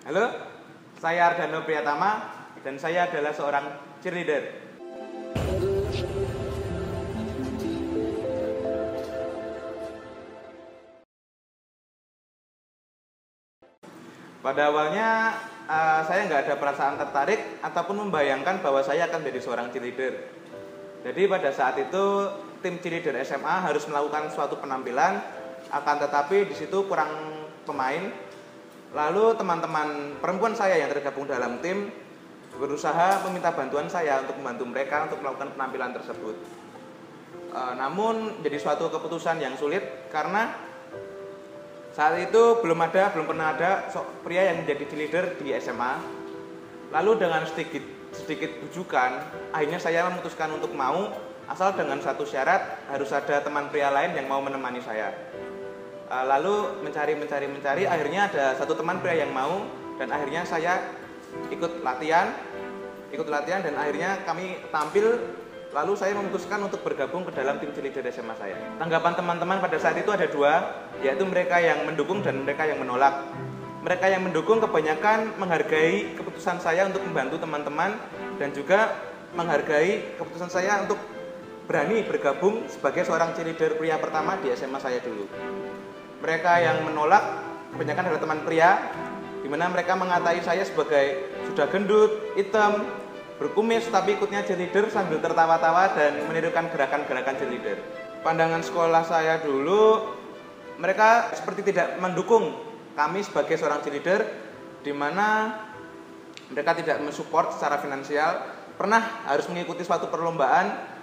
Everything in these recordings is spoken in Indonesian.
Halo, saya Ardhano Priyatama dan saya adalah seorang cheerleader. Pada awalnya saya nggak ada perasaan tertarik ataupun membayangkan bahwa saya akan menjadi seorang cheerleader. Jadi pada saat itu tim cheerleader SMA harus melakukan suatu penampilan, akan tetapi di situ kurang pemain. Lalu teman-teman perempuan saya yang tergabung dalam tim berusaha meminta bantuan saya untuk membantu mereka untuk melakukan penampilan tersebut. Namun jadi suatu keputusan yang sulit karena saat itu belum pernah ada pria yang menjadi cheerleader di SMA. Lalu dengan sedikit bujukan, akhirnya saya memutuskan untuk mau, asal dengan satu syarat, harus ada teman pria lain yang mau menemani saya. Lalu mencari, akhirnya ada satu teman pria yang mau, dan akhirnya saya ikut latihan dan akhirnya kami tampil. Lalu saya memutuskan untuk bergabung ke dalam tim cheerleader SMA saya. Tanggapan teman-teman pada saat itu ada dua, yaitu mereka yang mendukung dan mereka yang menolak. Mereka yang mendukung kebanyakan menghargai keputusan saya untuk membantu teman-teman dan juga menghargai keputusan saya untuk berani bergabung sebagai seorang cheerleader pria pertama di SMA saya dulu. Mereka yang menolak kebanyakan adalah teman pria, di mana mereka mengatai saya sebagai sudah gendut, hitam, berkumis, tapi ikutnya cheerleader sambil tertawa-tawa dan menirukan gerakan-gerakan cheerleader. Pandangan sekolah saya dulu, mereka seperti tidak mendukung kami sebagai seorang cheerleader, di mana mereka tidak mensupport secara finansial. Pernah harus mengikuti suatu perlombaan.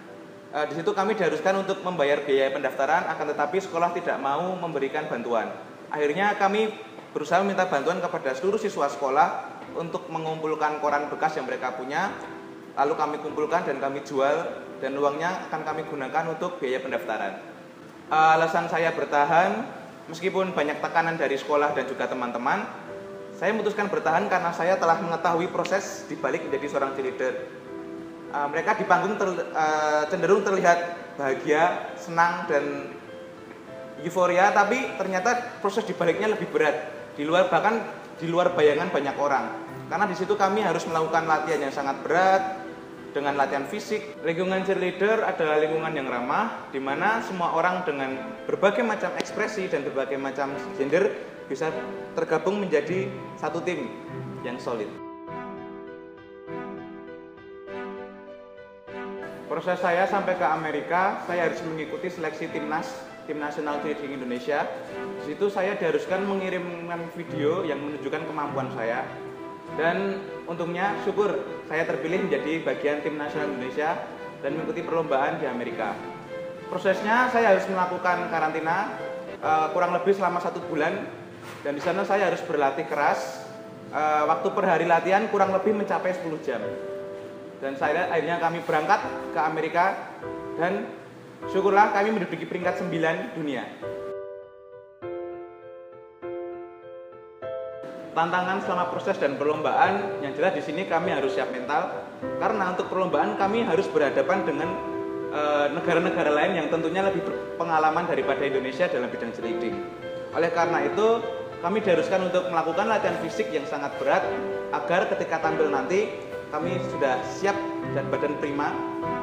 Di situ kami diharuskan untuk membayar biaya pendaftaran, akan tetapi sekolah tidak mau memberikan bantuan. Akhirnya kami berusaha meminta bantuan kepada seluruh siswa sekolah untuk mengumpulkan koran bekas yang mereka punya. Lalu kami kumpulkan dan kami jual, dan uangnya akan kami gunakan untuk biaya pendaftaran. Alasan saya bertahan, meskipun banyak tekanan dari sekolah dan juga teman-teman, saya memutuskan bertahan karena saya telah mengetahui proses dibalik menjadi seorang cheerleader. Mereka di panggung cenderung terlihat bahagia, senang, dan euforia, tapi ternyata proses dibaliknya lebih berat, bahkan di luar bayangan banyak orang. Karena di situ kami harus melakukan latihan yang sangat berat dengan latihan fisik. Lingkungan cheerleader adalah lingkungan yang ramah, di mana semua orang dengan berbagai macam ekspresi dan berbagai macam gender bisa tergabung menjadi satu tim yang solid. Proses saya sampai ke Amerika, saya harus mengikuti seleksi tim nasional cheerleading Indonesia. Di situ saya diharuskan mengirimkan video yang menunjukkan kemampuan saya. Dan untungnya syukur saya terpilih menjadi bagian tim nasional Indonesia dan mengikuti perlombaan di Amerika. Prosesnya saya harus melakukan karantina kurang lebih selama 1 bulan, dan di sana saya harus berlatih keras. Waktu per hari latihan kurang lebih mencapai 10 jam. Dan akhirnya kami berangkat ke Amerika dan syukurlah kami menduduki peringkat 9 dunia. Tantangan selama proses dan perlombaan, yang jelas di sini kami harus siap mental, karena untuk perlombaan kami harus berhadapan dengan negara-negara lain yang tentunya lebih berpengalaman daripada Indonesia dalam bidang cheerleading. Oleh karena itu, kami diharuskan untuk melakukan latihan fisik yang sangat berat agar ketika tampil nanti kami sudah siap dan badan prima,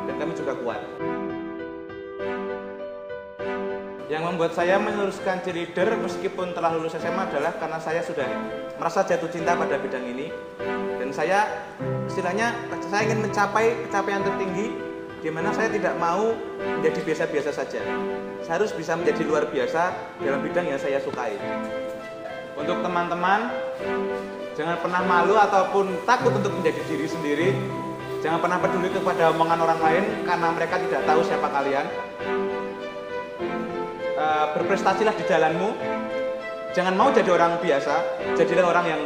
dan kami juga kuat. Yang membuat saya meneruskan cheerleader meskipun telah lulus SMA adalah karena saya sudah merasa jatuh cinta pada bidang ini. Dan saya ingin mencapai pencapaian tertinggi, di mana saya tidak mau menjadi biasa-biasa saja. Saya harus bisa menjadi luar biasa dalam bidang yang saya sukai. Untuk teman-teman, jangan pernah malu ataupun takut untuk menjadi diri sendiri. Jangan pernah peduli kepada omongan orang lain karena mereka tidak tahu siapa kalian. Berprestasilah di jalanmu. Jangan mau jadi orang biasa, jadilah orang yang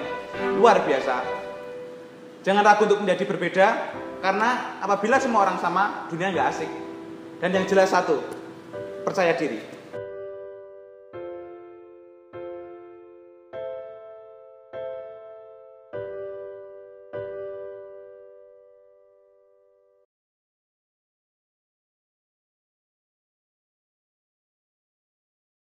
luar biasa. Jangan ragu untuk menjadi berbeda, karena apabila semua orang sama, dunia nggak asik. Dan yang jelas satu, percaya diri.